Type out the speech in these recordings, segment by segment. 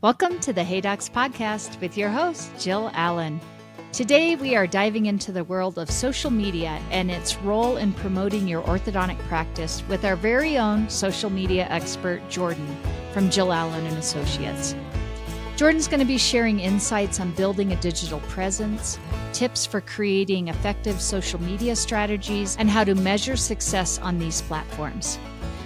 Welcome to the Hey Docs podcast with your host, Jill Allen. Today, we are diving into the world of social media and its role in promoting your orthodontic practice with our very own social media expert, Jordann from Jill Allen and Associates. Jordann's going to be sharing insights on building a digital presence, tips for creating effective social media strategies, and how to measure success on these platforms.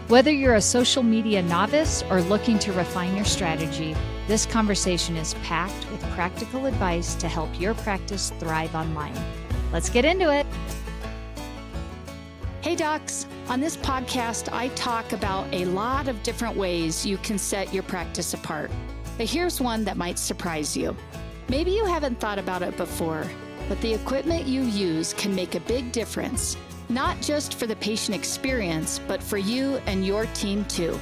Whether you're a social media novice or looking to refine your strategy, this conversation is packed with practical advice to help your practice thrive online. Let's get into it. Hey docs, on this podcast, I talk about a lot of different ways you can set your practice apart. But here's one that might surprise you. Maybe you haven't thought about it before, but the equipment you use can make a big difference. Not just for the patient experience, but for you and your team too.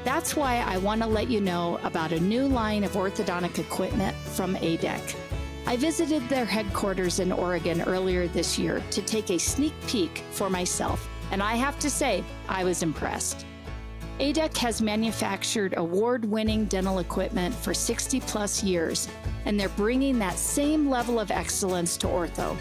That's why I want to let you know about a new line of orthodontic equipment from ADEC. I visited their headquarters in Oregon earlier this year to take a sneak peek for myself, and I have to say, I was impressed. ADEC has manufactured award-winning dental equipment for 60 plus years, and they're bringing that same level of excellence to ortho.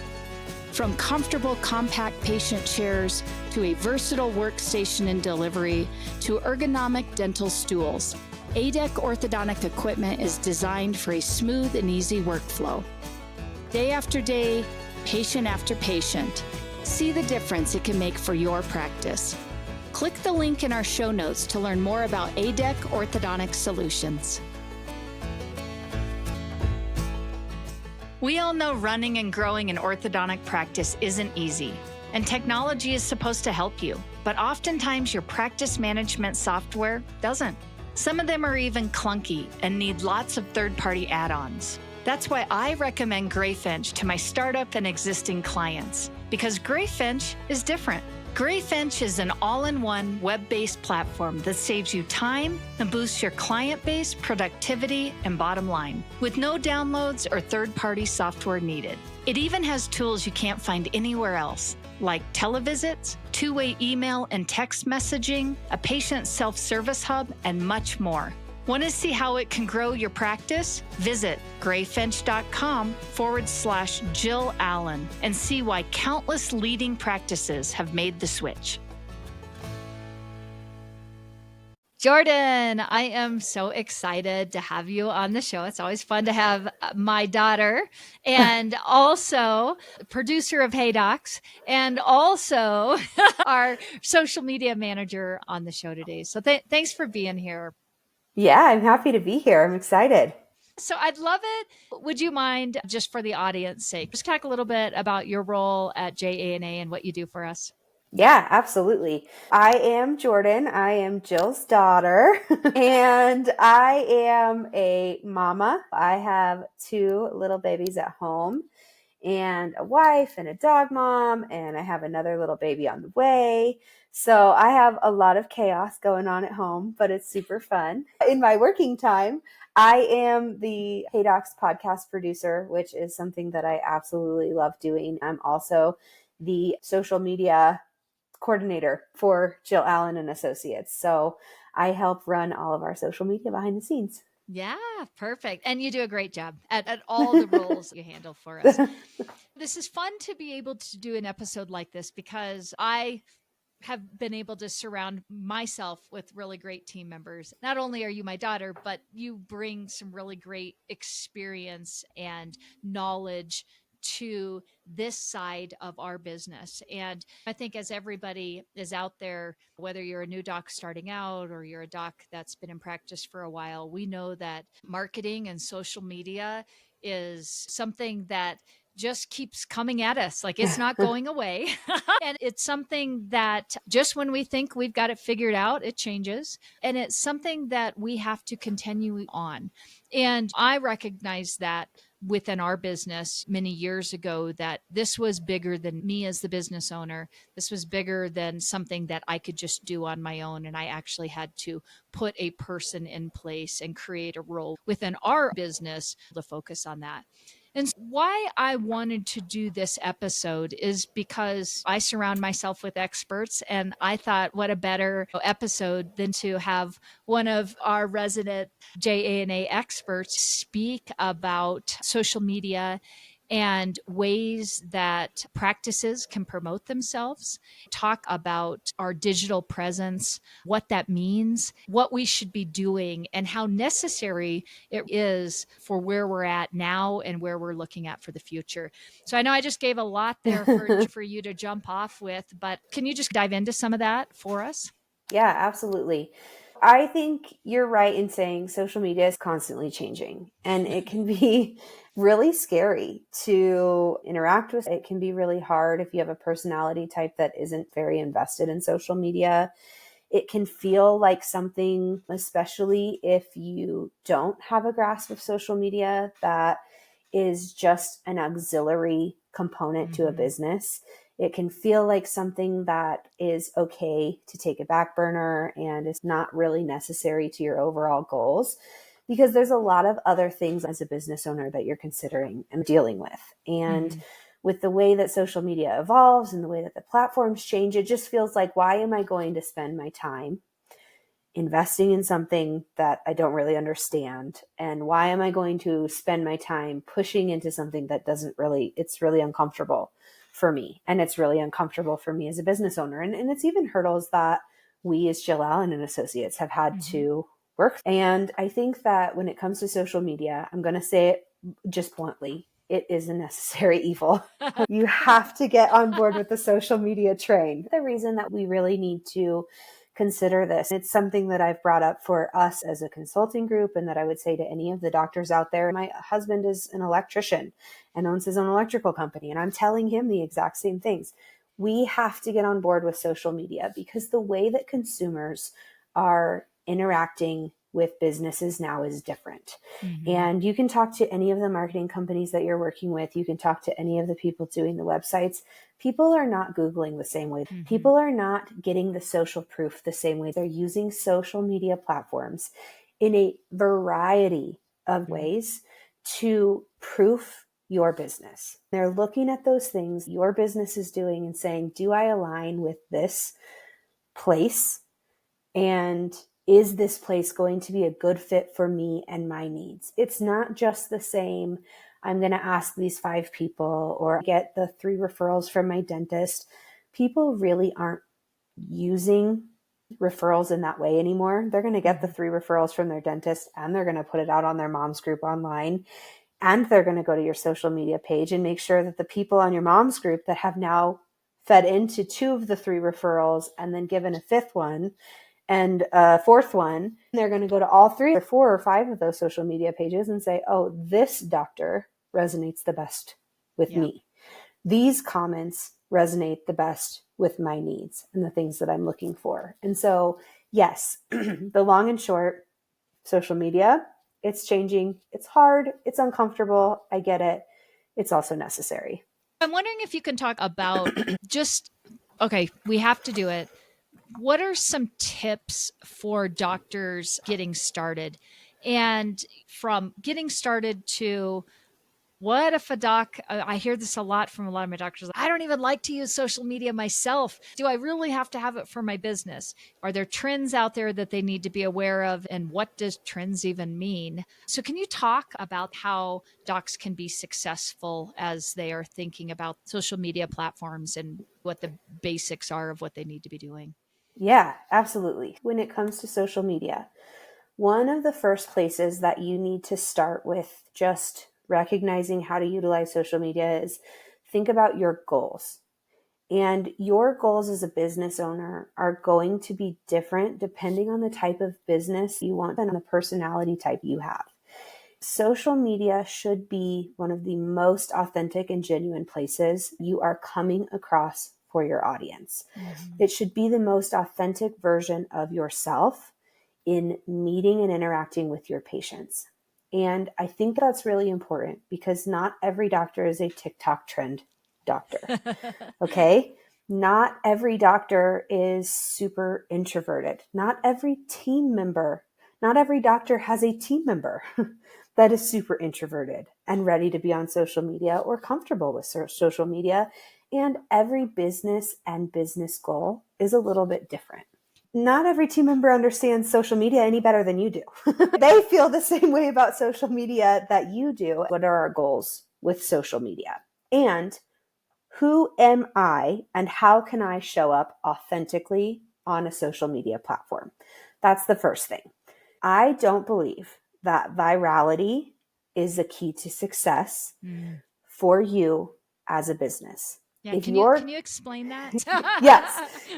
From comfortable, compact patient chairs to a versatile workstation and delivery to ergonomic dental stools, ADEC orthodontic equipment is designed for a smooth and easy workflow. Day after day, patient after patient, see the difference it can make for your practice. Click the link in our show notes to learn more about ADEC Orthodontic Solutions. We all know running and growing an orthodontic practice isn't easy, and technology is supposed to help you, but oftentimes your practice management software doesn't. Some of them are even clunky and need lots of third-party add-ons. That's why I recommend Greyfinch to my startup and existing clients, because Greyfinch is different. Greyfinch is an all-in-one web-based platform that saves you time and boosts your client base, productivity, and bottom line, with no downloads or third-party software needed. It even has tools you can't find anywhere else, like televisits, two-way email and text messaging, a patient self-service hub, and much more. Want to see how it can grow your practice? Visit greyfinch.com/Jill Allen and see why countless leading practices have made the switch. Jordann, I am so excited to have you on the show. It's always fun to have my daughter and also producer of Hey Docs and also our social media manager on the show today. So thanks for being here. Yeah, I'm happy to be here. I'm excited. So I'd love it. Would you mind, just for the audience sake, just talk a little bit about your role at JANA and what you do for us? Yeah, absolutely. I am Jordann. I am Jill's daughter, and I am a mama. I have 2 little babies at home and a wife and a dog mom, and I have another little baby on the way. So I have a lot of chaos going on at home, but it's super fun. In my working time, I am the Hey Docs podcast producer, which is something that I absolutely love doing. I'm also the social media coordinator for Jill Allen and Associates. So I help run all of our social media behind the scenes. Yeah, perfect. And you do a great job at all the roles you handle for us. This is fun to be able to do an episode like this because I have been able to surround myself with really great team members. Not only are you my daughter, but you bring some really great experience and knowledge to this side of our business. And I think as everybody is out there, whether you're a new doc starting out or you're a doc that's been in practice for a while, we know that marketing and social media is something that just keeps coming at us. Like it's not going away. And it's something that just when we think we've got it figured out, it changes. And it's something that we have to continue on. And I recognize that within our business many years ago, that this was bigger than me as the business owner. This was bigger than something that I could just do on my own. And I actually had to put a person in place and create a role within our business to focus on that. And why I wanted to do this episode is because I surround myself with experts, and I thought what a better episode than to have one of our resident JA&A experts speak about social media and ways that practices can promote themselves, talk about our digital presence, what that means, what we should be doing, and how necessary it is for where we're at now and where we're looking at for the future. So I know I just gave a lot there for you to jump off with, but can you just dive into some of that for us? Yeah, absolutely. I think you're right in saying social media is constantly changing, and it can be really scary to interact with. It can be really hard if you have a personality type that isn't very invested in social media. It can feel like something, especially if you don't have a grasp of social media, that is just an auxiliary component to a business. It can feel like something that is okay to take a back burner and is not really necessary to your overall goals, because there's a lot of other things as a business owner that you're considering and dealing with. And with the way that social media evolves and the way that the platforms change, it just feels like, why am I going to spend my time investing in something that I don't really understand? And why am I going to spend my time pushing into something that it's really uncomfortable for me. And it's really uncomfortable for me as a business owner. And it's even hurdles that we as Jill Allen and Associates have had to work. And I think that when it comes to social media, I'm going to say it just bluntly, it is a necessary evil. You have to get on board with the social media train. The reason that we really need to consider this, it's something that I've brought up for us as a consulting group, and that I would say to any of the doctors out there. My husband is an electrician and owns his own electrical company, and I'm telling him the exact same things. We have to get on board with social media, because the way that consumers are interacting with businesses now is different. And you can talk to any of the marketing companies that you're working with. You can talk to any of the people doing the websites. People are not Googling the same way. People are not getting the social proof the same way. They're using social media platforms in a variety of ways to proof your business. They're looking at those things your business is doing and saying, do I align with this place? And is this place going to be a good fit for me and my needs? It's not just the same, I'm going to ask these 5 people or get the 3 referrals from my dentist. People really aren't using referrals in that way anymore. They're going to get the 3 referrals from their dentist, and they're going to put it out on their mom's group online. And they're going to go to your social media page and make sure that the people on your mom's group that have now fed into 2 of the 3 referrals and then given a 5th one and a 4th one, they're going to go to all 3 or 4 or 5 of those social media pages and say, oh, this doctor resonates the best with me. These comments resonate the best with my needs and the things that I'm looking for. And so, yes, the long and short, social media, it's changing. It's hard. It's uncomfortable. I get it. It's also necessary. I'm wondering if you can talk about okay, we have to do it. What are some tips for doctors getting started? And from getting started to, what if a doc, I hear this a lot from a lot of my doctors, I don't even like to use social media myself. Do I really have to have it for my business? Are there trends out there that they need to be aware of? And what does trends even mean? So can you talk about how docs can be successful as they are thinking about social media platforms and what the basics are of what they need to be doing? Yeah, absolutely. When it comes to social media, one of the first places that you need to start with just recognizing how to utilize social media is think about your goals. And your goals as a business owner are going to be different depending on the type of business you want and the personality type you have. Social media should be one of the most authentic and genuine places you are coming across for your audience. It should be the most authentic version of yourself in meeting and interacting with your patients. And I think that's really important, because not every doctor is a TikTok trend doctor. Okay. Not every doctor is super introverted. Not every team member Not every doctor has a team member that is super introverted and ready to be on social media or comfortable with social media. And every business and business goal is a little bit different. Not every team member understands social media any better than you do. They feel the same way about social media that you do. What are our goals with social media? And who am I and how can I show up authentically on a social media platform? That's the first thing. I don't believe that virality is the key to success for you as a business. Yeah, can you explain that?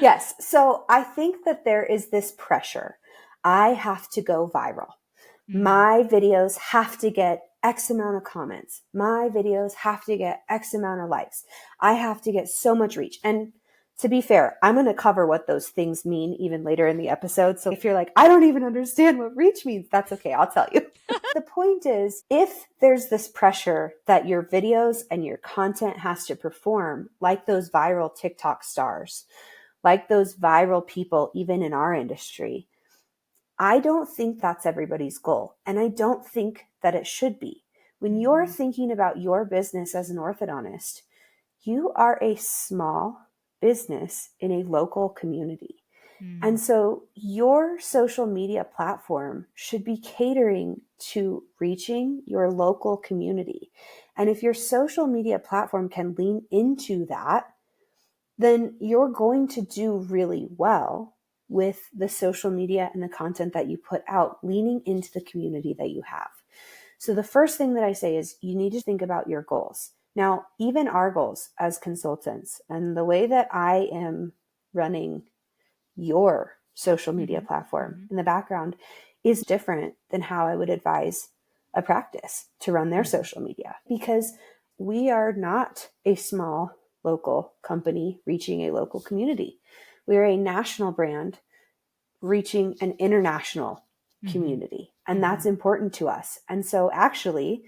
Yes. So I think that there is this pressure. I have to go viral. My videos have to get X amount of comments. My videos have to get X amount of likes. I have to get so much reach. And to be fair, I'm going to cover what those things mean even later in the episode. So if you're like, I don't even understand what reach means, that's okay. I'll tell you. The point is, if there's this pressure that your videos and your content has to perform like those viral TikTok stars, like those viral people, even in our industry, I don't think that's everybody's goal. And I don't think that it should be. When you're thinking about your business as an orthodontist, you are a small business in a local community. And so your social media platform should be catering to reaching your local community. And if your social media platform can lean into that, then you're going to do really well with the social media and the content that you put out, leaning into the community that you have. So the first thing that I say is you need to think about your goals. Now, even our goals as consultants and the way that I am running your social media platform in the background is different than how I would advise a practice to run their social media, because we are not a small local company reaching a local community. We are a national brand reaching an international community, and that's important to us. And so actually,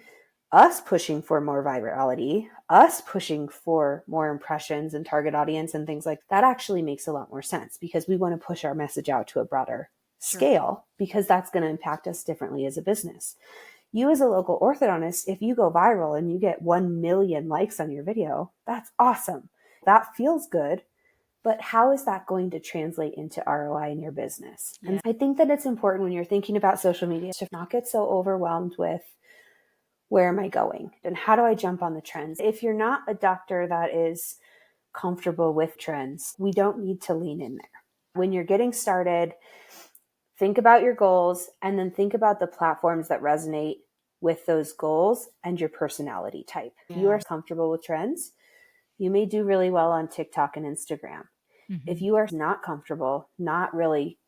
us pushing for more virality, us pushing for more impressions and target audience and things like that actually makes a lot more sense, because we want to push our message out to a broader scale, because that's going to impact us differently as a business. You as a local orthodontist, if you go viral and you get 1 million likes on your video, that's awesome. That feels good. But how is that going to translate into ROI in your business? Yeah. And I think that it's important when you're thinking about social media to not get so overwhelmed with, where am I going? And how do I jump on the trends? If you're not a doctor that is comfortable with trends, we don't need to lean in there. When you're getting started, think about your goals and then think about the platforms that resonate with those goals and your personality type. If you are comfortable with trends, you may do really well on TikTok and Instagram. If you are not comfortable, not really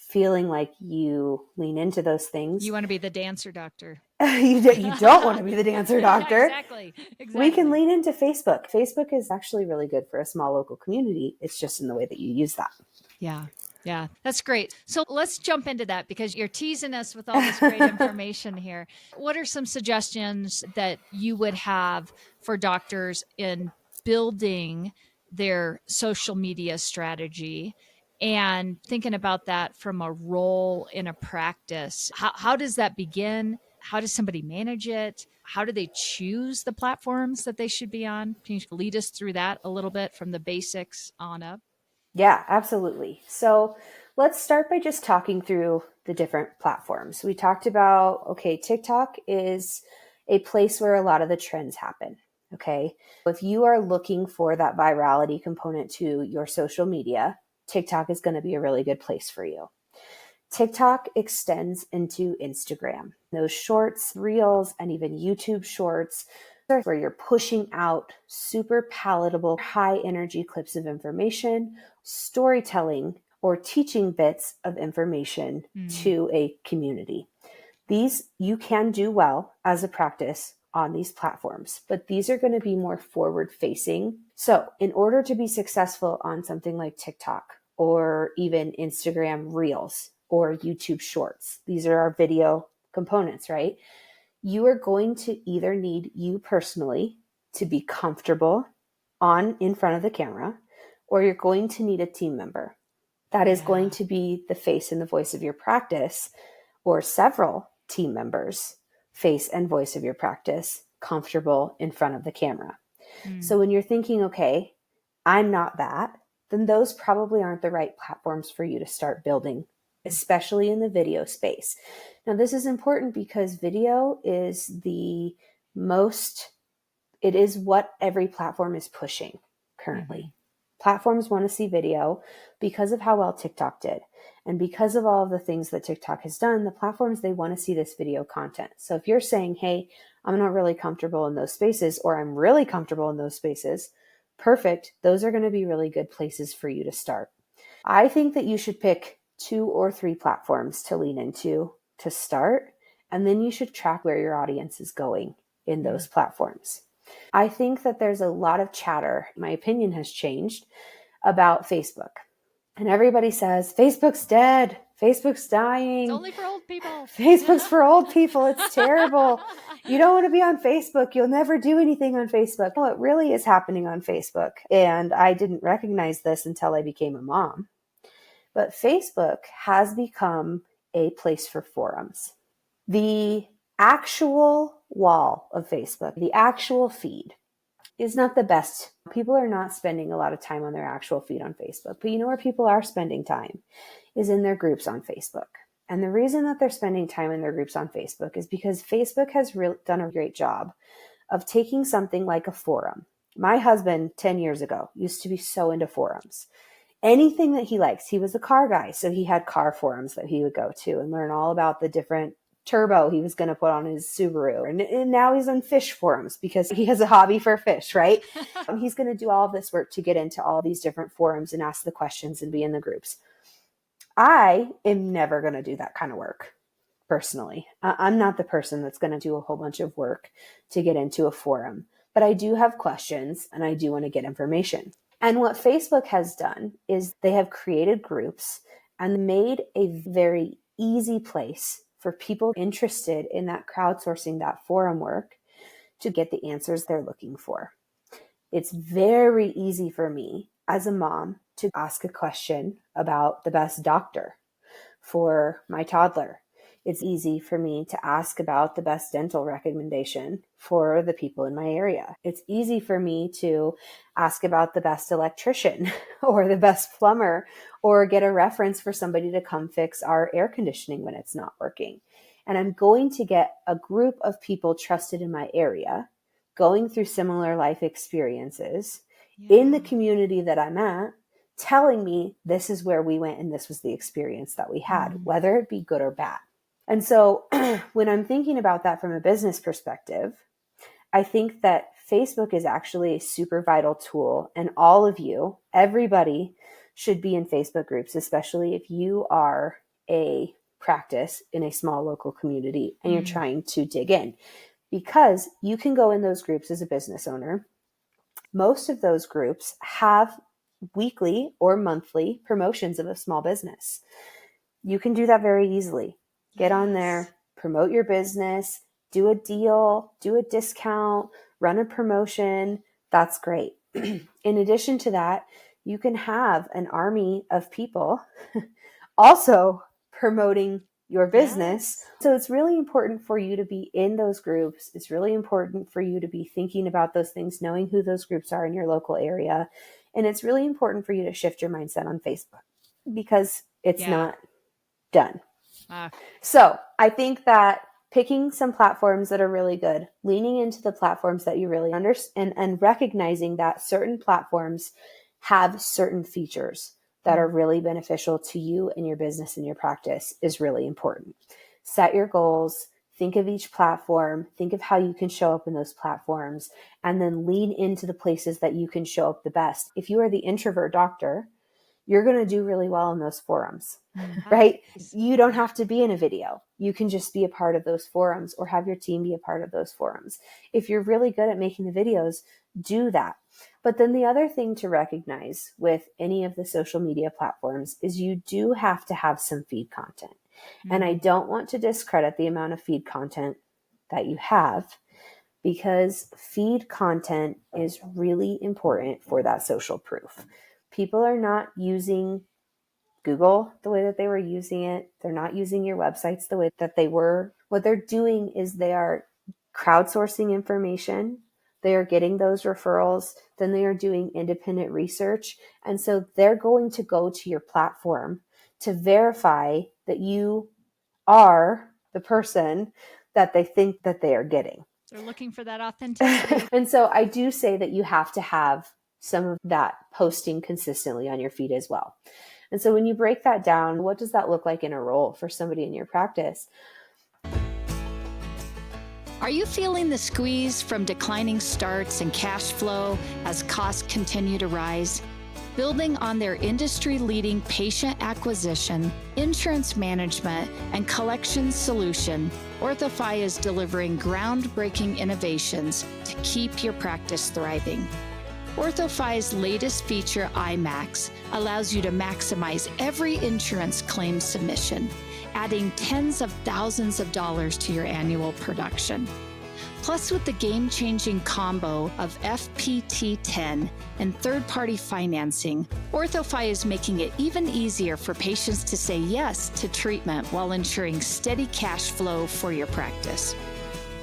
feeling like you lean into those things. You want to be the dancer doctor. You don't want to be the dancer doctor. Exactly. We can lean into Facebook. Facebook is actually really good for a small local community. It's just in the way that you use that. Yeah, that's great. So let's jump into that, because you're teasing us with all this great information here. What are some suggestions that you would have for doctors in building their social media strategy and thinking about that from a role in a practice? How does that begin? How does somebody manage it? How do they choose the platforms that they should be on? Can you lead us through that a little bit from the basics on up? Yeah, absolutely. So let's start by just talking through the different platforms. We talked about, okay, TikTok is a place where a lot of the trends happen. Okay. If you are looking for that virality component to your social media, TikTok is going to be a really good place for you. TikTok extends into Instagram. Those shorts, reels, and even YouTube shorts, where you're pushing out super palatable, high energy clips of information, storytelling, or teaching bits of information to a community. These you can do well as a practice on these platforms, but these are going to be more forward facing. So in order to be successful on something like TikTok or even Instagram Reels or YouTube Shorts, these are our video components, right? You are going to either need you personally to be comfortable in front of the camera, or you're going to need a team member that is going to be the face and the voice of your practice or several team members, face and voice of your practice, comfortable in front of the camera. So when you're thinking, okay, I'm not that, then those probably aren't the right platforms for you to start building, especially in the video space. Now, this is important because video is it is what every platform is pushing currently. Platforms want to see video because of how well TikTok did. And because of all of the things that TikTok has done, the platforms, they want to see this video content. So if you're saying, hey, I'm not really comfortable in those spaces, or I'm really comfortable in those spaces, perfect. Those are going to be really good places for you to start. I think that you should pick 2 or 3 platforms to lean into to start, and then you should track where your audience is going in those platforms. I think that there's a lot of chatter, my opinion has changed, about Facebook. And everybody says, Facebook's dead. Facebook's dying. It's only for old people. Facebook's for old people. It's terrible. You don't want to be on Facebook. You'll never do anything on Facebook. What really is happening on Facebook, and I didn't recognize this until I became a mom, but Facebook has become a place for forums. The actual wall of Facebook, the actual feed, is not the best. People are not spending a lot of time on their actual feed on Facebook. But you know where people are spending time is in their groups on Facebook. And the reason that they're spending time in their groups on Facebook is because Facebook has done a great job of taking something like a forum. My husband, 10 years ago, used to be so into forums. Anything that he likes, he was a car guy. So he had car forums that he would go to and learn all about the different turbo he was going to put on his Subaru. And now he's on fish forums because he has a hobby for fish, right? He's going to do all of this work to get into all these different forums and ask the questions and be in the groups. I am never going to do that kind of work personally. I'm not the person that's going to do a whole bunch of work to get into a forum, but I do have questions and I do want to get information. And what Facebook has done is they have created groups and made a very easy place for people interested in that crowdsourcing, that forum work, to get the answers they're looking for. It's very easy for me as a mom to ask a question about the best doctor for my toddler. It's easy for me to ask about the best dental recommendation for the people in my area. It's easy for me to ask about the best electrician or the best plumber, or get a reference for somebody to come fix our air conditioning when it's not working. And I'm going to get a group of people trusted in my area, going through similar life experiences in the community that I'm at, telling me this is where we went and this was the experience that we had, whether it be good or bad. And so when I'm thinking about that from a business perspective, I think that Facebook is actually a super vital tool, and all of you, everybody should be in Facebook groups, especially if you are a practice in a small local community and you're trying to dig in, because you can go in those groups as a business owner. Most of those groups have weekly or monthly promotions of a small business. You can do that very easily. Get on there, promote your business, do a deal, do a discount, run a promotion. That's great. In addition to that, you can have an army of people also promoting your business. So it's really important for you to be in those groups. It's really important for you to be thinking about those things, knowing who those groups are in your local area. And it's really important for you to shift your mindset on Facebook because it's not done. So I think that picking some platforms that are really good, leaning into the platforms that you really understand, and recognizing that certain platforms have certain features that are really beneficial to you and your business and your practice is really important. Set your goals, think of each platform, think of how you can show up in those platforms, and then lean into the places that you can show up the best. If you are the introvert doctor, you're going to do really well in those forums, right? You don't have to be in a video. You can just be a part of those forums or have your team be a part of those forums. If you're really good at making the videos, do that. But then the other thing to recognize with any of the social media platforms is you do have to have some feed content. And I don't want to discredit the amount of feed content that you have, because feed content is really important for that social proof. People are not using Google the way that they were using it. They're not using your websites the way that they were. What they're doing is they are crowdsourcing information. They are getting those referrals. Then they are doing independent research. And so they're going to go to your platform to verify that you are the person that they think that they are getting. They're looking for that authenticity. And so I do say that you have to have some of that posting consistently on your feed as well. And so when you break that down, what does that look like in a role for somebody in your practice? Are you feeling the squeeze from declining starts and cash flow as costs continue to rise? Building on their industry-leading patient acquisition, insurance management, and collections solution, OrthoFi is delivering groundbreaking innovations to keep your practice thriving. OrthoFi's latest feature, iMax, allows you to maximize every insurance claim submission, adding tens of thousands of dollars to your annual production. Plus, with the game-changing combo of FPT10 and third-party financing, OrthoFi is making it even easier for patients to say yes to treatment while ensuring steady cash flow for your practice.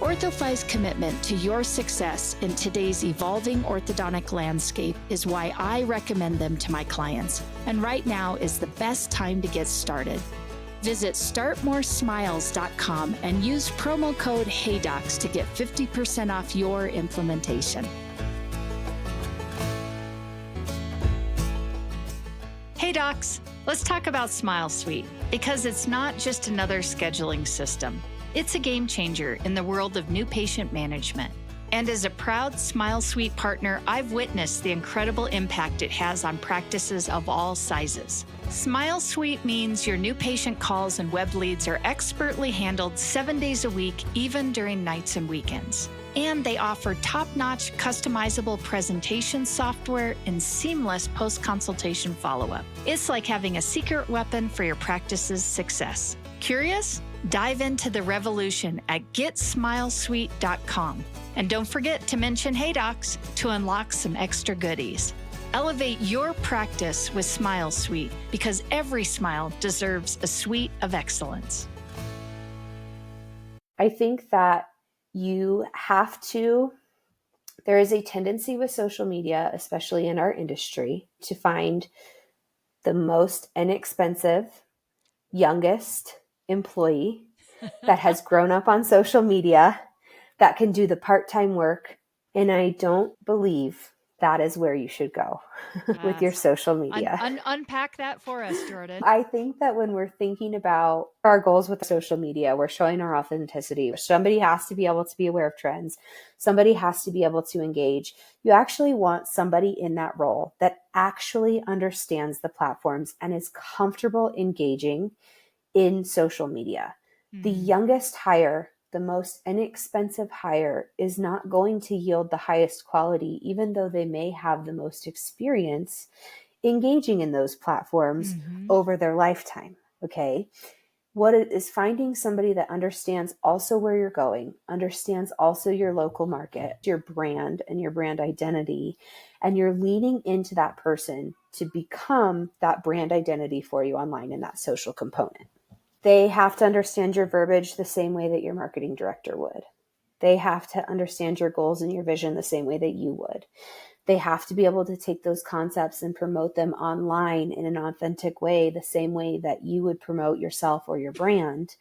OrthoFi's commitment to your success in today's evolving orthodontic landscape is why I recommend them to my clients, and right now is the best time to get started. Visit startmoresmiles.com and use promo code HeyDocs to get 50% off your implementation. Hey docs, let's talk about Smile Suite, because it's not just another scheduling system. It's a game changer in the world of new patient management. And as a proud Smile Suite partner, I've witnessed the incredible impact it has on practices of all sizes. Smile Suite means your new patient calls and web leads are expertly handled 7 days a week, even during nights and weekends. And they offer top-notch customizable presentation software and seamless post-consultation follow-up. It's like having a secret weapon for your practice's success. Curious? Dive into the revolution at GetSmileSuite.com. And don't forget to mention Hey Docs to unlock some extra goodies. Elevate your practice with Smile Suite, because every smile deserves a suite of excellence. I think that there is a tendency with social media, especially in our industry, to find the most inexpensive, youngest employee that has grown up on social media that can do the part-time work. And I don't believe that is where you should go with your social media. Unpack that for us, Jordann. I think that when we're thinking about our goals with social media, we're showing our authenticity. Somebody has to be able to be aware of trends. Somebody has to be able to engage. You actually want somebody in that role that actually understands the platforms and is comfortable engaging in social media. Mm-hmm. The youngest hire, the most inexpensive hire, is not going to yield the highest quality, even though they may have the most experience engaging in those platforms over their lifetime. Okay. What it is, finding somebody that understands also where you're going, understands also your local market, your brand and your brand identity, and you're leaning into that person to become that brand identity for you online in that social component. They have to understand your verbiage the same way that your marketing director would. They have to understand your goals and your vision the same way that you would. They have to be able to take those concepts and promote them online in an authentic way, the same way that you would promote yourself or your brand.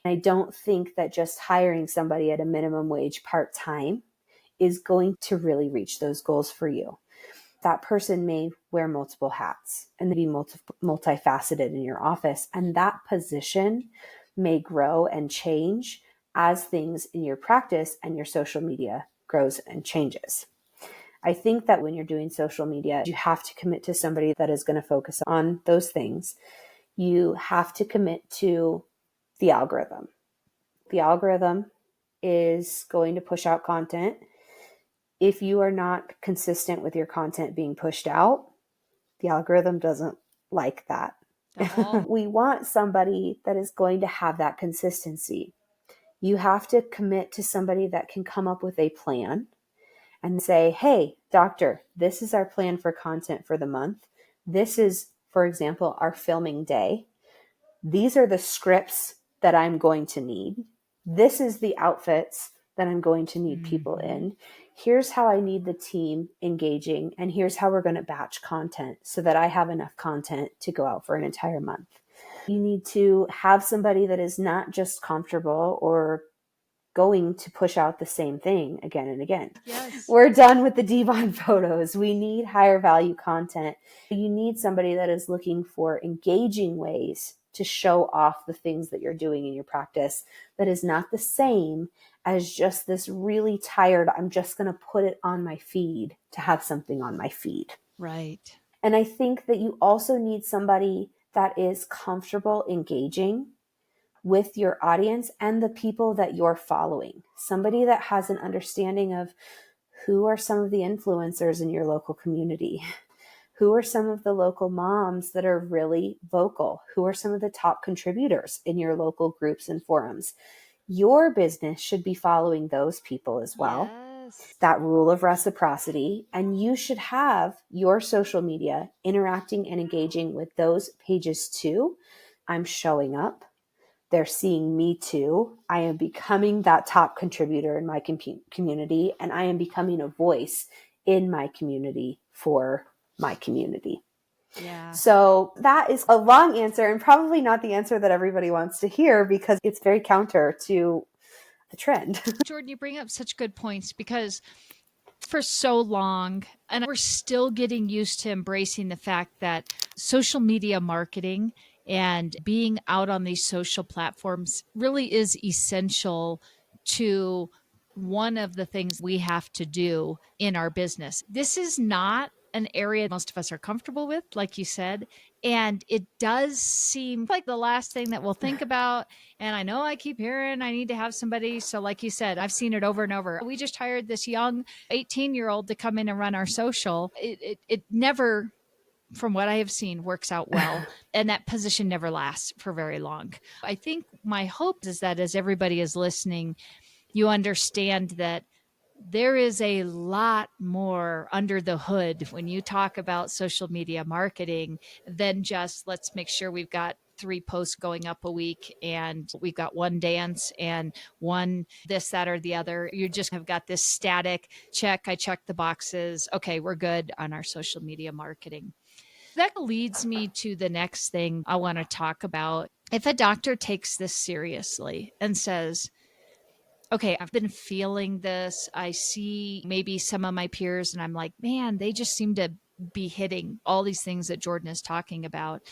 I don't think that just hiring somebody at a minimum wage part-time is going to really reach those goals for you. That person may wear multiple hats and be multifaceted in your office. And that position may grow and change as things in your practice and your social media grows and changes. I think that when you're doing social media, you have to commit to somebody that is going to focus on those things. You have to commit to the algorithm. The algorithm is going to push out content. If you are not consistent with your content being pushed out, the algorithm doesn't like that. We want somebody that is going to have that consistency. You have to commit to somebody that can come up with a plan and say, hey, doctor, this is our plan for content for the month. This is for example, our filming day. These are the scripts that I'm going to need. This is the outfits that I'm going to need people in. Here's how I need the team engaging. And here's how we're going to batch content so that I have enough content to go out for an entire month. You need to have somebody that is not just comfortable or going to push out the same thing again and again. Yes. We're done with the Devon photos. We need higher value content. You need somebody that is looking for engaging ways to show off the things that you're doing in your practice that is not the same as just this really tired, I'm just going to put it on my feed to have something on my feed. Right. And I think that you also need somebody that is comfortable engaging with your audience and the people that you're following. Somebody that has an understanding of who are some of the influencers in your local community. Who are some of the local moms that are really vocal? Who are some of the top contributors in your local groups and forums? Your business should be following those people as well. Yes. That rule of reciprocity. And you should have your social media interacting and engaging with those pages too. I'm showing up. They're seeing me too. I am becoming that top contributor in my community, and I am becoming a voice in my community for my community. Yeah. So that is a long answer and probably not the answer that everybody wants to hear because it's very counter to the trend. Jordann, you bring up such good points because for so long, and we're still getting used to embracing the fact that social media marketing and being out on these social platforms really is essential to one of the things we have to do in our business. This is not an area most of us are comfortable with, like you said. And it does seem like the last thing that we'll think about. And I know I keep hearing I need to have somebody. So, like you said, I've seen it over and over. We just hired this young 18-year-old to come in and run our social. It never, from what I have seen, works out well. And that position never lasts for very long. I think my hope is that as everybody is listening, you understand that there is a lot more under the hood when you talk about social media marketing than just let's make sure we've got 3 posts going up a week and we've got one dance and one this, that, or the other. You just have got this static check. I checked the boxes. Okay, we're good on our social media marketing. That leads me to the next thing I want to talk about. If a doctor takes this seriously and says, okay, I've been feeling this. I see maybe some of my peers and I'm like, man, they just seem to be hitting all these things that Jordann is talking about.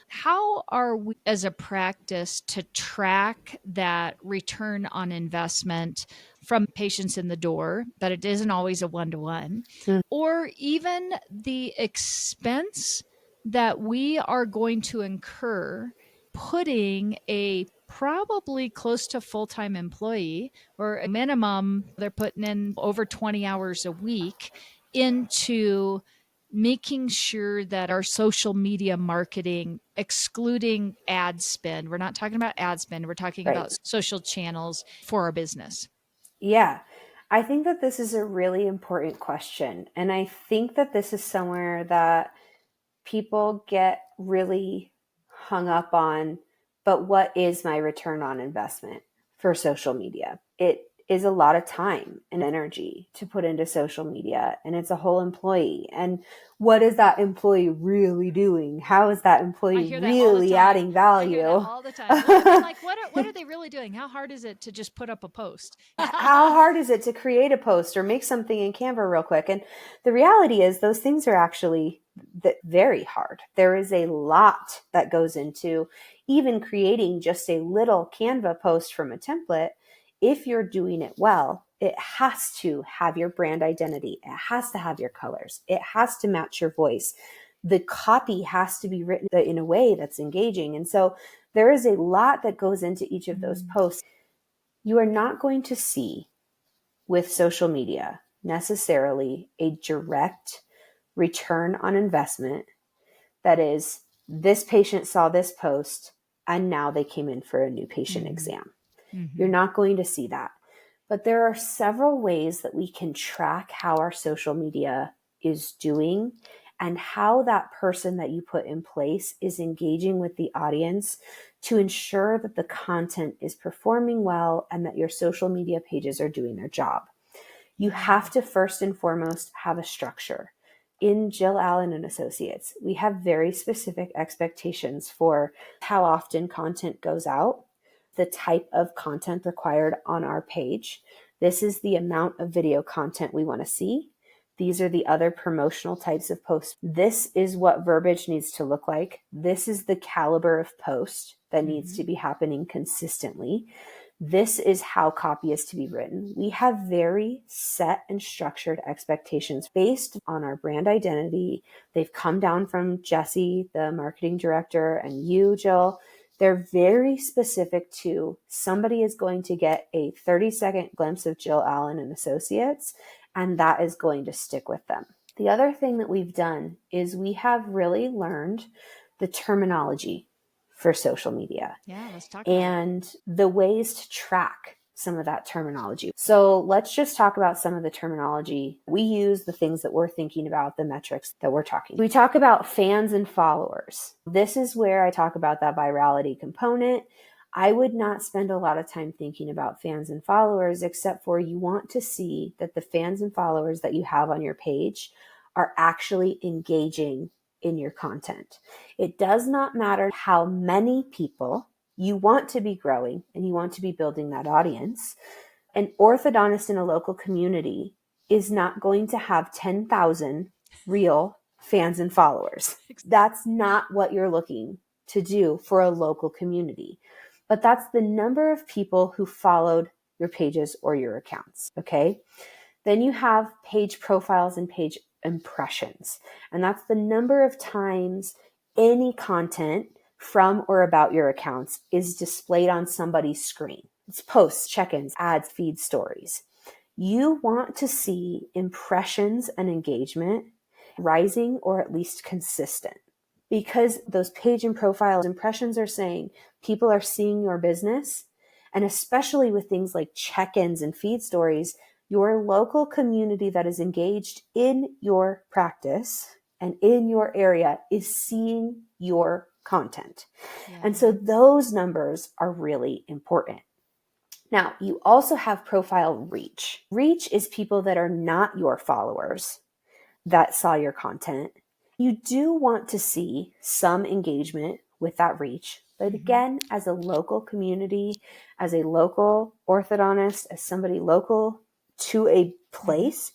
How are we as a practice to track that return on investment from patients in the door, that it isn't always a one-to-one, or even the expense that we are going to incur putting a probably close to full-time employee, or a minimum, they're putting in over 20 hours a week into making sure that our social media marketing, excluding ad spend, we're not talking about ad spend, we're talking Right. about social channels for our business. Yeah, I think that this is a really important question. And I think that this is somewhere that people get really hung up on, but what is my return on investment for social media? It is a lot of time and energy to put into social media, and it's a whole employee. And what is that employee really doing? How is that employee really adding value? I hear that all the time. I'm like, what are they really doing? How hard is it to just put up a post? How hard is it to create a post or make something in Canva real quick? And the reality is those things are actually very hard. There is a lot that goes into even creating just a little Canva post from a template. If you're doing it well, it has to have your brand identity. It has to have your colors. It has to match your voice. The copy has to be written in a way that's engaging. And so there is a lot that goes into each of those posts. You are not going to see with social media necessarily a direct return on investment that is, this patient saw this post and now they came in for a new patient exam. You're not going to see that. But there are several ways that we can track how our social media is doing and how that person that you put in place is engaging with the audience to ensure that the content is performing well and that your social media pages are doing their job. You have to first and foremost have a structure. In Jill Allen and Associates, we have very specific expectations for how often content goes out, the type of content required on our page. This is the amount of video content we want to see. These are the other promotional types of posts. This is what verbiage needs to look like. This is the caliber of post that needs to be happening consistently. This is how copy is to be written. We have very set and structured expectations based on our brand identity. They've come down from Jesse, the marketing director, and you, Jill. They're very specific to somebody is going to get a 30-second glimpse of Jill Allen and Associates, and that is going to stick with them. The other thing that we've done is we have really learned the terminology for social media. Yeah, let's talk about it. And the ways to track some of that terminology. So let's just talk about some of the terminology. We use the things that we're thinking about, the metrics that we're talking. We talk about fans and followers. This is where I talk about that virality component. I would not spend a lot of time thinking about fans and followers, except for you want to see that the fans and followers that you have on your page are actually engaging in your content. It does not matter how many people you want to be growing and you want to be building that audience. An orthodontist in a local community is not going to have 10,000 real fans and followers. That's not what you're looking to do for a local community. But that's the number of people who followed your pages or your accounts, okay? Then you have page profiles and page impressions. And that's the number of times any content from or about your accounts is displayed on somebody's screen. It's posts, check-ins, ads, feed, stories. You want to see impressions and engagement rising or at least consistent, because those page and profile impressions are saying people are seeing your business. And especially with things like check-ins and feed stories, your local community that is engaged in your practice and in your area is seeing your content. Yeah. And so those numbers are really important. Now, you also have profile reach. Reach is people that are not your followers that saw your content. You do want to see some engagement with that reach. But again, as a local community, as a local orthodontist, as somebody local to a place,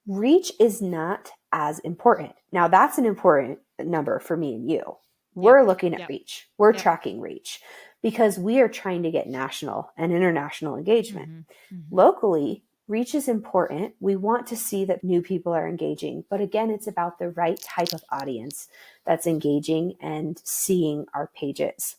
reach is not as important. Now, that's an important number for me and you. We're looking at reach. We're tracking reach because we are trying to get national and international engagement. Locally, reach is important. We want to see that new people are engaging. But again, it's about the right type of audience that's engaging and seeing our pages.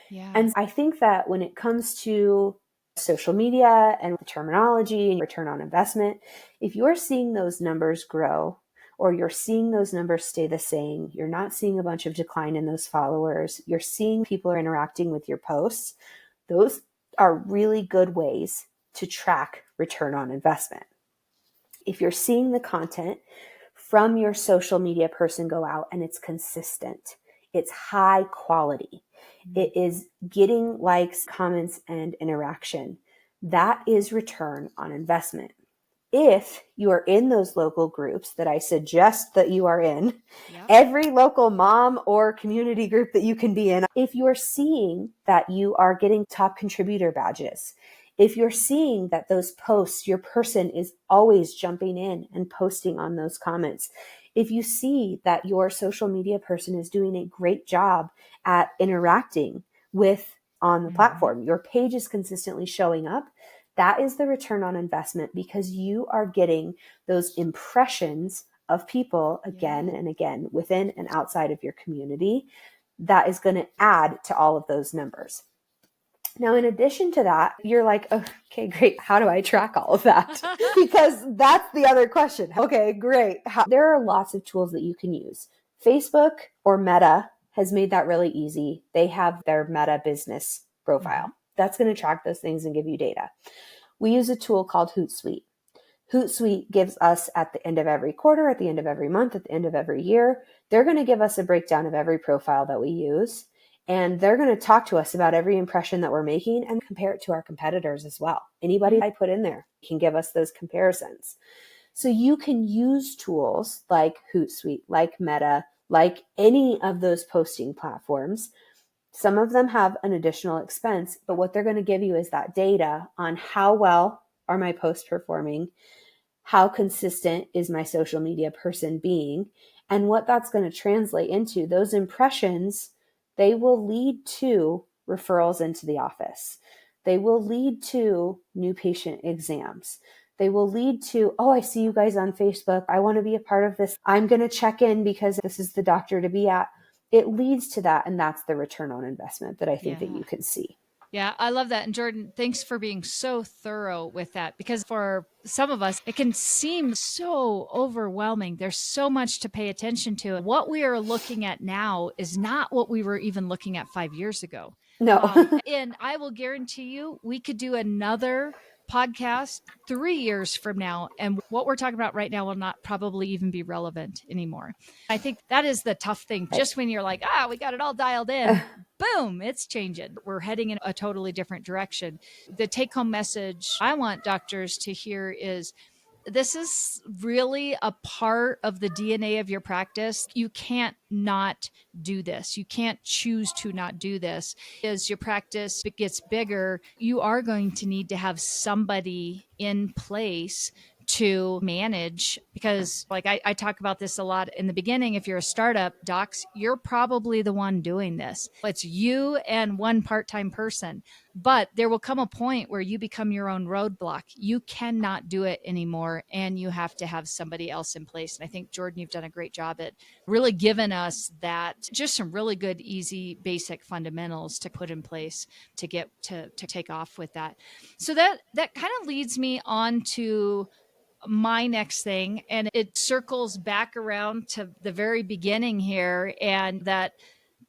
Yeah. And I think that when it comes to social media and the terminology and return on investment, if you're seeing those numbers grow or you're seeing those numbers stay the same, you're not seeing a bunch of decline in those followers, you're seeing people are interacting with your posts, those are really good ways to track return on investment. If you're seeing the content from your social media person go out and it's consistent, it's high quality, it is getting likes, comments, and interaction, that is return on investment. If you are in those local groups that I suggest that you are in, every local mom or community group that you can be in, if you are seeing that you are getting top contributor badges, if you're seeing that those posts, your person is always jumping in and posting on those comments, if you see that your social media person is doing a great job at interacting with on the platform, your page is consistently showing up, that is the return on investment because you are getting those impressions of people again and again within and outside of your community. That is going to add to all of those numbers. Now, in addition to that, you're like, okay, great. How do I track all of that? Because that's the other question. Okay, great. There are lots of tools that you can use. Facebook or Meta has made that really easy. They have their Meta business profile. That's going to track those things and give you data. We use a tool called Hootsuite. Hootsuite gives us at the end of every quarter, at the end of every month, at the end of every year, they're going to give us a breakdown of every profile that we use. And they're going to talk to us about every impression that we're making and compare it to our competitors as well. Anybody I put in there can give us those comparisons. So you can use tools like Hootsuite, like Meta, like any of those posting platforms. Some of them have an additional expense, but what they're going to give you is that data on how well are my posts performing, how consistent is my social media person being, and what that's going to translate into. Those impressions, they will lead to referrals into the office. They will lead to new patient exams. They will lead to, oh, I see you guys on Facebook. I want to be a part of this. I'm going to check in because this is the doctor to be at. It leads to that. And that's the return on investment that I think that you can see. Yeah, I love that. And Jordann, thanks for being so thorough with that, because for some of us, it can seem so overwhelming. There's so much to pay attention to. What we are looking at now is not what we were even looking at 5 years ago. No. And I will guarantee you, we could do another podcast 3 years from now, and what we're talking about right now will not probably even be relevant anymore. I think that is the tough thing. Just when you're like, we got it all dialed in, boom, it's changing. We're heading in a totally different direction. The take home message I want doctors to hear is, this is really a part of the DNA of your practice. You can't not do this. You can't choose to not do this. As your practice gets bigger, you are going to need to have somebody in place to manage, because like I talk about this a lot in the beginning. If you're a startup, docs, you're probably the one doing this. It's you and one part-time person. But there will come a point where you become your own roadblock. You cannot do it anymore, and you have to have somebody else in place. And I think, Jordann, you've done a great job at really giving us that, just some really good, easy, basic fundamentals to put in place to get to take off with that. So that kind of leads me on to my next thing, and it circles back around to the very beginning here, and that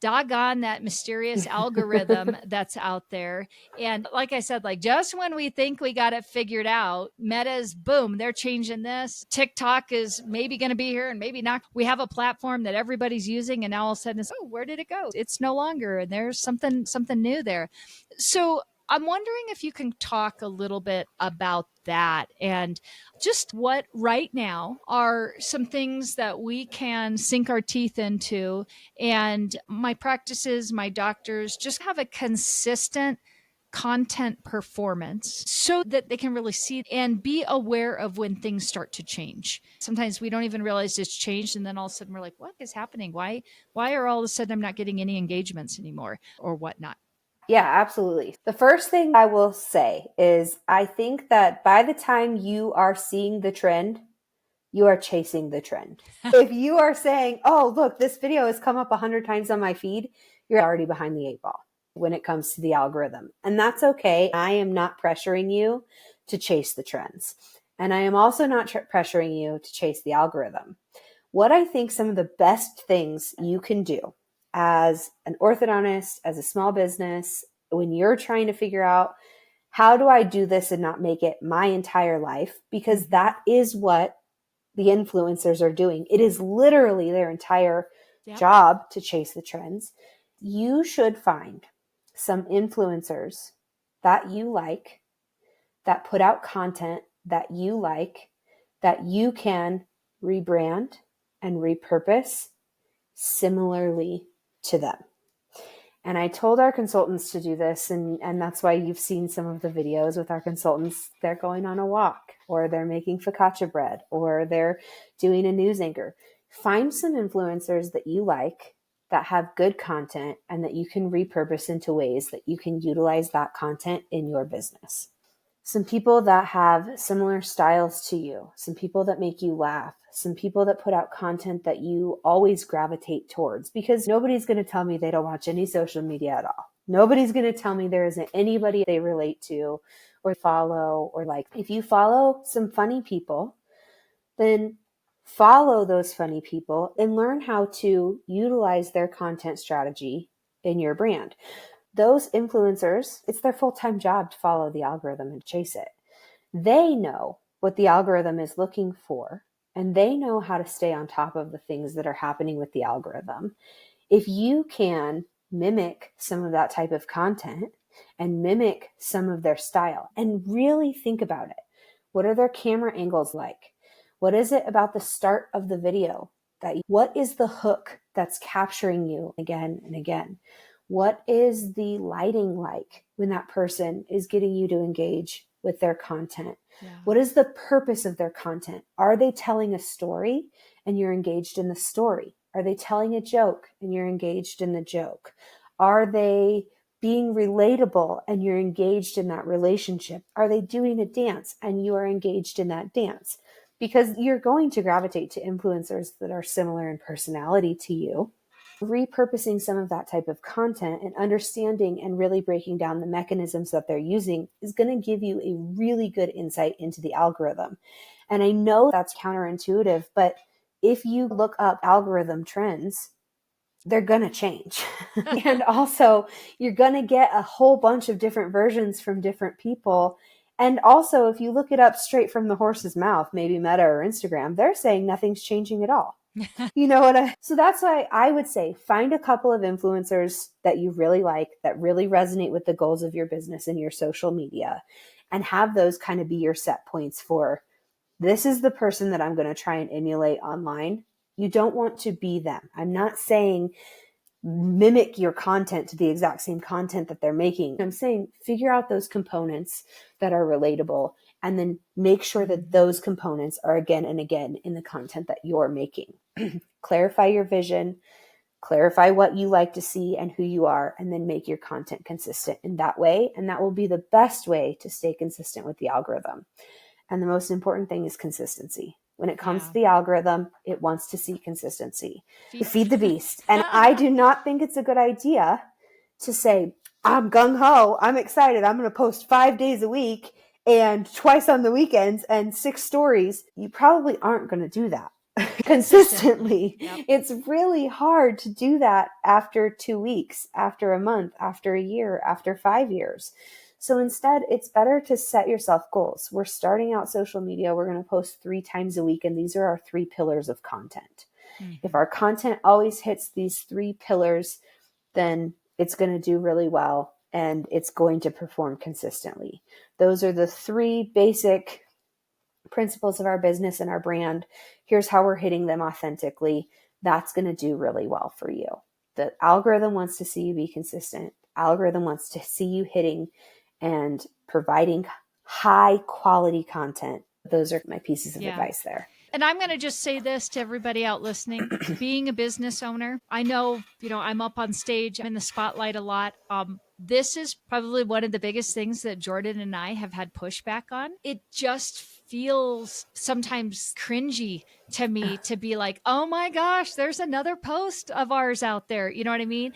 doggone that mysterious algorithm that's out there. And like I said, like just when we think we got it figured out, Meta's boom, they're changing this. TikTok is maybe going to be here and maybe not. We have a platform that everybody's using, and now all of a sudden it's, oh, where did it go? It's no longer, and there's something new there. So I'm wondering if you can talk a little bit about that, and just what right now are some things that we can sink our teeth into, and my practices, my doctors just have a consistent content performance so that they can really see and be aware of when things start to change. Sometimes we don't even realize it's changed, and then all of a sudden we're like, what is happening? Why are all of a sudden I'm not getting any engagements anymore or whatnot? Yeah, absolutely. The first thing I will say is I think that by the time you are seeing the trend, you are chasing the trend. If you are saying, oh, look, this video has come up 100 times on my feed, you're already behind the 8 ball when it comes to the algorithm. And that's okay. I am not pressuring you to chase the trends. And I am also not pressuring you to chase the algorithm. What I think some of the best things you can do as an orthodontist, as a small business, when you're trying to figure out, how do I do this and not make it my entire life? Because that is what the influencers are doing. It is literally their entire job to chase the trends. You should find some influencers that you like, that put out content that you like, that you can rebrand and repurpose similarly to them. And I told our consultants to do this, and that's why you've seen some of the videos with our consultants. They're going on a walk, or they're making focaccia bread, or they're doing a news anchor. Find some influencers that you like, that have good content, and that you can repurpose into ways that you can utilize that content in your business. Some people that have similar styles to you, some people that make you laugh, some people that put out content that you always gravitate towards, because nobody's going to tell me they don't watch any social media at all. Nobody's going to tell me there isn't anybody they relate to or follow or like. If you follow some funny people, then follow those funny people and learn how to utilize their content strategy in your brand. Those influencers, it's their full-time job to follow the algorithm and chase it. They know what the algorithm is looking for, and they know how to stay on top of the things that are happening with the algorithm. If you can mimic some of that type of content and mimic some of their style and really think about it, what are their camera angles like? What is it about the start of the video what is the hook that's capturing you again and again? What is the lighting like when that person is getting you to engage with their content? Yeah. What is the purpose of their content? Are they telling a story and you're engaged in the story? Are they telling a joke and you're engaged in the joke? Are they being relatable and you're engaged in that relationship? Are they doing a dance and you are engaged in that dance? Because you're going to gravitate to influencers that are similar in personality to you. Repurposing some of that type of content and understanding and really breaking down the mechanisms that they're using is going to give you a really good insight into the algorithm. And I know that's counterintuitive, but if you look up algorithm trends, they're going to change. And also, you're going to get a whole bunch of different versions from different people. And also, if you look it up straight from the horse's mouth, maybe Meta or Instagram, they're saying nothing's changing at all. You know what? So that's why I would say find a couple of influencers that you really like, that really resonate with the goals of your business and your social media, and have those kind of be your set points for, this is the person that I'm going to try and emulate online. You don't want to be them. I'm not saying mimic your content to the exact same content that they're making. I'm saying figure out those components that are relatable and then make sure that those components are again and again in the content that you're making. Clarify your vision, clarify what you like to see and who you are, and then make your content consistent in that way. And that will be the best way to stay consistent with the algorithm. And the most important thing is consistency. When it comes to the algorithm, it wants to see consistency. Feed the beast. And I do not think it's a good idea to say, I'm gung-ho, I'm excited, I'm going to post 5 days a week and twice on the weekends and 6 stories. You probably aren't going to do that consistently. Yep. It's really hard to do that after 2 weeks, after a month, after a year, after 5 years. So instead, it's better to set yourself goals. We're starting out social media. We're going to post 3 times a week, and these are our 3 pillars of content. Mm-hmm. If our content always hits these 3 pillars, then it's going to do really well, and it's going to perform consistently. Those are the 3 basic principles of our business and our brand. Here's how we're hitting them authentically. That's going to do really well for you. The algorithm wants to see you be consistent. Algorithm wants to see you hitting and providing high quality content. Those are my pieces of advice there. And I'm going to just say this to everybody out listening. Being a business owner, I know, I'm up on stage, I'm in the spotlight a lot. This is probably one of the biggest things that Jordann and I have had pushback on. It just feels sometimes cringy to me to be like, oh my gosh, there's another post of ours out there. You know what I mean?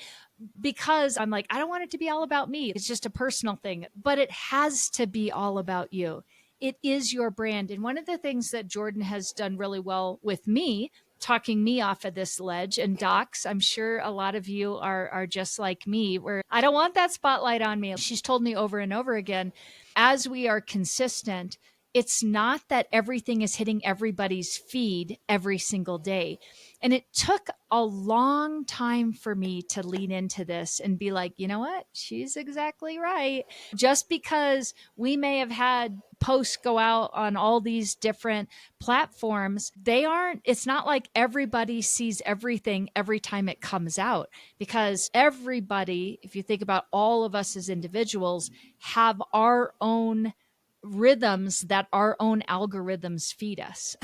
Because I'm like, I don't want it to be all about me. It's just a personal thing, but it has to be all about you. It is your brand. And one of the things that Jordann has done really well with me, talking me off of this ledge, and docs, I'm sure a lot of you are just like me, where I don't want that spotlight on me. She's told me over and over again, as we are consistent, it's not that everything is hitting everybody's feed every single day. And it took a long time for me to lean into this and be like, you know what? She's exactly right. Just because we may have had posts go out on all these different platforms, it's not like everybody sees everything every time it comes out, because everybody, if you think about all of us as individuals, have our own rhythms that our own algorithms feed us.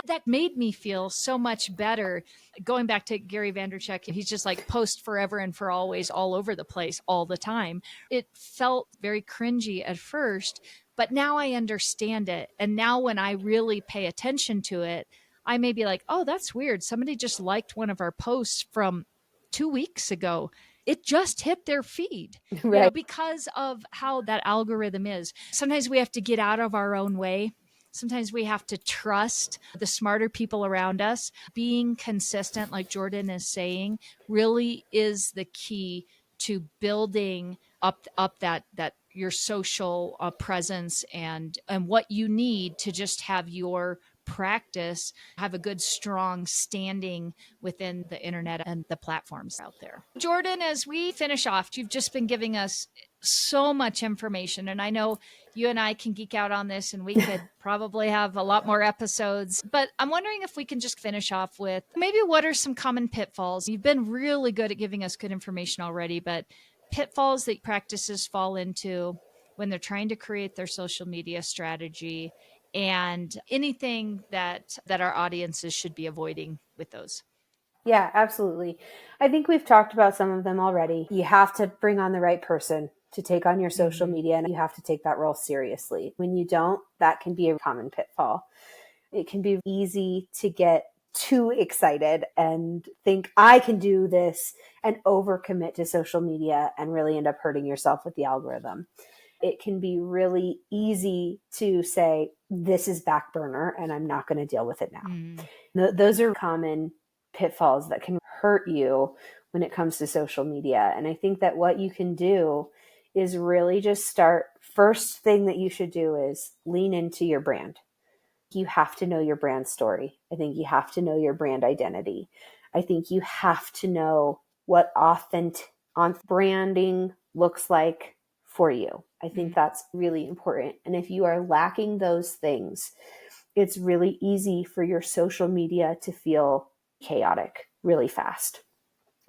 That made me feel so much better. Going back to Gary Vaynerchuk, he's just like post forever and for always all over the place all the time. It felt very cringy at first, but now I understand it. And now when I really pay attention to it, I may be like, oh, that's weird. Somebody just liked one of our posts from 2 weeks ago. It just hit their feed, right? Because of how that algorithm is. Sometimes we have to get out of our own way. Sometimes we have to trust the smarter people around us. Being consistent, like Jordann is saying, really is the key to building up that your social presence and what you need to just have your practice have a good strong standing within the internet and the platforms out there. Jordann, as we finish off, you've just been giving us so much information, and I know you and I can geek out on this and we could probably have a lot more episodes, but I'm wondering if we can just finish off with maybe what are some common pitfalls. You've been really good at giving us good information already, but pitfalls that practices fall into when they're trying to create their social media strategy, and anything that our audiences should be avoiding with those. Yeah, absolutely. I think we've talked about some of them already. You have to bring on the right person to take on your social media, and you have to take that role seriously. When you don't, that can be a common pitfall. It can be easy to get too excited and think I can do this and overcommit to social media and really end up hurting yourself with the algorithm. It can be really easy to say, this is back burner and I'm not going to deal with it now. Those are common pitfalls that can hurt you when it comes to social media. And I think that what you can do is really just start. First thing that you should do is lean into your brand. You have to know your brand story. I think you have to know your brand identity. I think you have to know what authentic branding looks like for you. I think that's really important. And if you are lacking those things, it's really easy for your social media to feel chaotic really fast.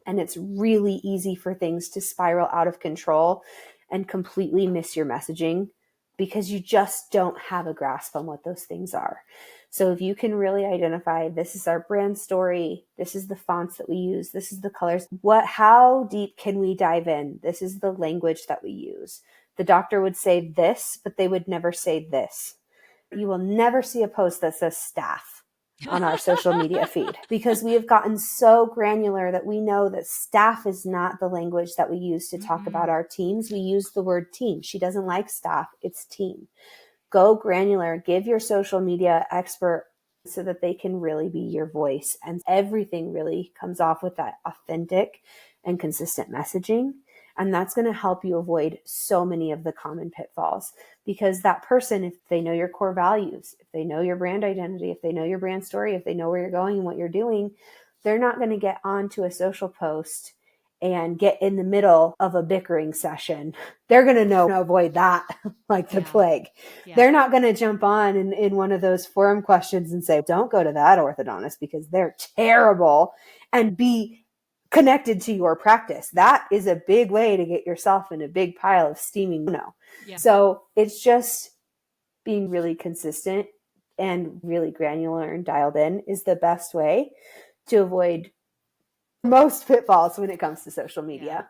And it's really easy for things to spiral out of control and completely miss your messaging because you just don't have a grasp on what those things are. So if you can really identify, this is our brand story, this is the fonts that we use, this is the colors, how deep can we dive in? This is the language that we use. The doctor would say this, but they would never say this. You will never see a post that says staff on our social media feed because we have gotten so granular that we know that staff is not the language that we use to talk about our teams. We use the word team. She doesn't like staff. It's team. Go granular. Give your social media expert so that they can really be your voice. And everything really comes off with that authentic and consistent messaging. And that's going to help you avoid so many of the common pitfalls because that person, if they know your core values, if they know your brand identity, if they know your brand story, if they know where you're going and what you're doing, they're not going to get onto a social post and get in the middle of a bickering session. They're going to know to avoid that like the plague. Yeah. They're not going to jump on in one of those forum questions and say, don't go to that orthodontist because they're terrible, and be connected to your practice. That is a big way to get yourself in a big pile of steaming no. Yeah. So it's just being really consistent and really granular and dialed in is the best way to avoid most pitfalls when it comes to social media.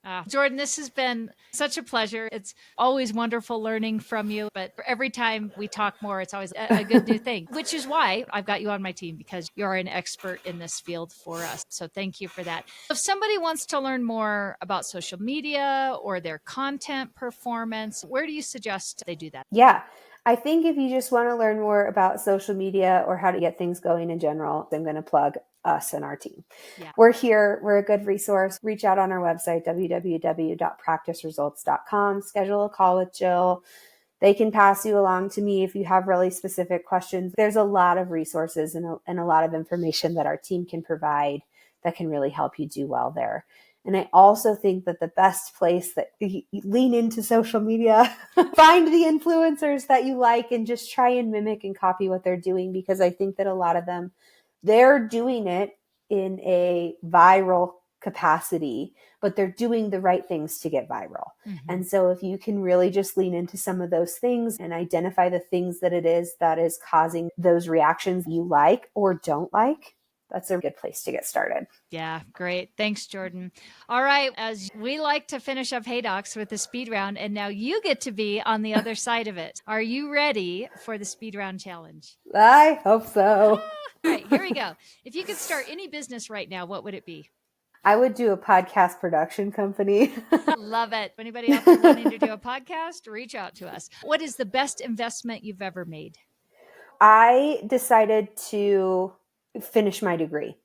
Yeah. Jordann, this has been such a pleasure. It's always wonderful learning from you, but every time we talk more, it's always a good new thing, which is why I've got you on my team because you're an expert in this field for us. So thank you for that. If somebody wants to learn more about social media or their content performance, where do you suggest they do that? Yeah. I think if you just want to learn more about social media or how to get things going in general, I'm going to plug us and our team. Yeah. We're here. We're a good resource. Reach out on our website, www.practiceresults.com. Schedule a call with Jill. They can pass you along to me if you have really specific questions. There's a lot of resources and a lot of information that our team can provide that can really help you do well there. And I also think that the best place that you lean into social media, find the influencers that you like and just try and mimic and copy what they're doing, because I think that a lot of them, they're doing it in a viral capacity, but they're doing the right things to get viral. Mm-hmm. And so if you can really just lean into some of those things and identify the things that it is that is causing those reactions you like or don't like, that's a good place to get started. Yeah, great. Thanks, Jordann. All right. As we like to finish up Hey Docs with the speed round, and now you get to be on the other side of it. Are you ready for the speed round challenge? I hope so. All right, here we go. If you could start any business right now, what would it be? I would do a podcast production company. Love it. Anybody out there wanting to do a podcast, reach out to us. What is the best investment you've ever made? I decided to finish my degree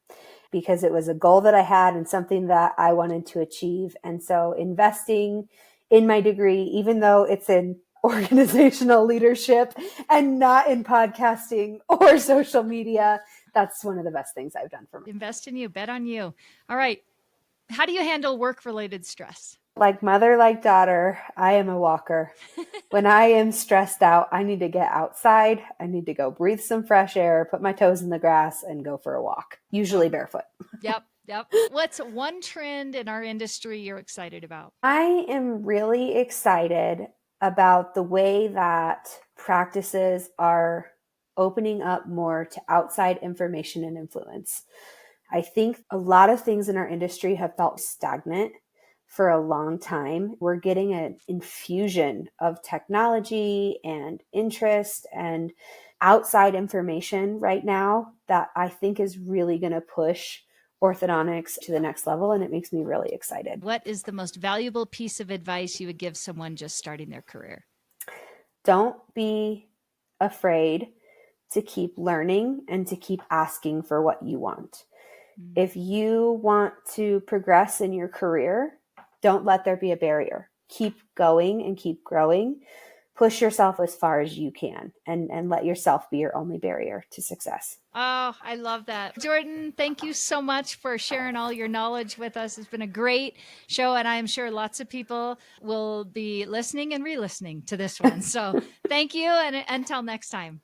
because it was a goal that I had and something that I wanted to achieve. And so investing in my degree, even though it's in organizational leadership and not in podcasting or social media. That's one of the best things I've done for me. Invest in you, bet on you. All right. How do you handle work-related stress? Like mother, like daughter, I am a walker. When I am stressed out, I need to get outside. I need to go breathe some fresh air, put my toes in the grass, and go for a walk, usually barefoot. Yep. What's one trend in our industry you're excited about? I am really excited about the way that practices are opening up more to outside information and influence. I think a lot of things in our industry have felt stagnant for a long time. We're getting an infusion of technology and interest and outside information right now that I think is really going to push orthodontics to the next level, and it makes me really excited. What is the most valuable piece of advice you would give someone just starting their career? Don't be afraid to keep learning and to keep asking for what you want. If you want to progress in your career, don't let there be a barrier. Keep going and keep growing. Push yourself as far as you can and let yourself be your only barrier to success. Oh, I love that. Jordann, thank you so much for sharing all your knowledge with us. It's been a great show, and I'm sure lots of people will be listening and re-listening to this one. So thank you, and until next time.